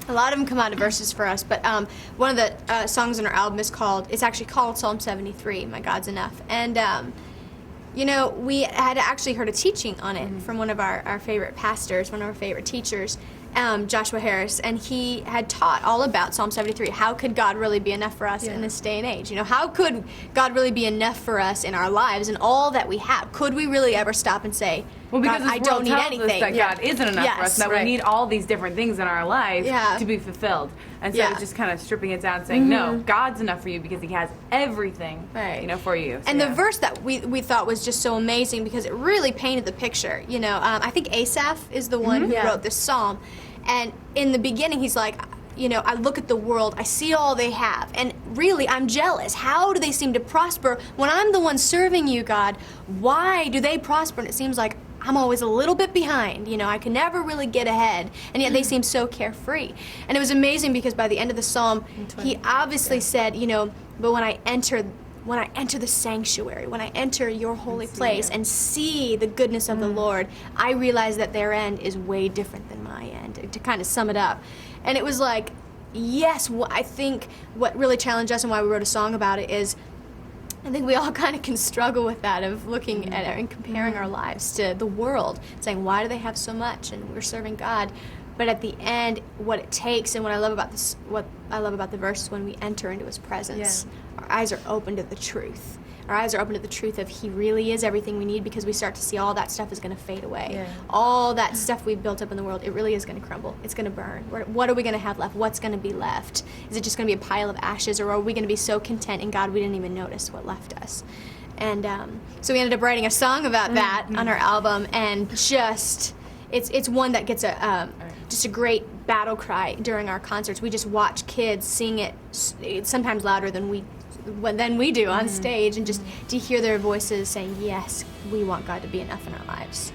A lot of them come out of verses for us, but one of the songs on our album it's actually called Psalm 73, My God's Enough. And, we had actually heard a teaching on it from one of our favorite pastors, one of our favorite teachers, Joshua Harris, and he had taught all about Psalm 73. How could God really be enough for us in this day and age? How could God really be enough for us in our lives and all that we have? Could we really ever stop and say, well, because God, I don't need anything? That God isn't enough for us, that we need all these different things in our life to be fulfilled. And so just kind of stripping it down, saying, no, God's enough for you because he has everything for you. So, and the verse that we thought was just so amazing because it really painted the picture. I think Asaph is the one who wrote this psalm. And in the beginning, he's like, I look at the world, I see all they have, and really, I'm jealous. How do they seem to prosper when I'm the one serving you, God? Why do they prosper? And it seems like I'm always a little bit behind. I can never really get ahead, and yet they seem so carefree. And it was amazing because by the end of the psalm, he obviously said, but when I enter the sanctuary, when I enter your holy place and see the goodness of the Lord, I realize that their end is way different than my end, to kind of sum it up. And it was like, yes, I think what really challenged us and why we wrote a song about it is, I think we all kind of can struggle with that, of looking at and comparing our lives to the world, saying, why do they have so much? And we're serving God. But at the end, what it takes, and what I love about the verse is when we enter into his presence, our eyes are open to the truth. Our eyes are open to the truth of he really is everything we need, because we start to see all that stuff is going to fade away. Yeah. All that stuff we've built up in the world, it really is going to crumble. It's going to burn. What are we going to have left? What's going to be left? Is it just going to be a pile of ashes, or are we going to be so content in God we didn't even notice what left us? And so we ended up writing a song about that on our album, and just it's one that gets just a great battle cry during our concerts. We just watch kids sing it sometimes louder than we do on stage, and just to hear their voices saying, yes, we want God to be enough in our lives.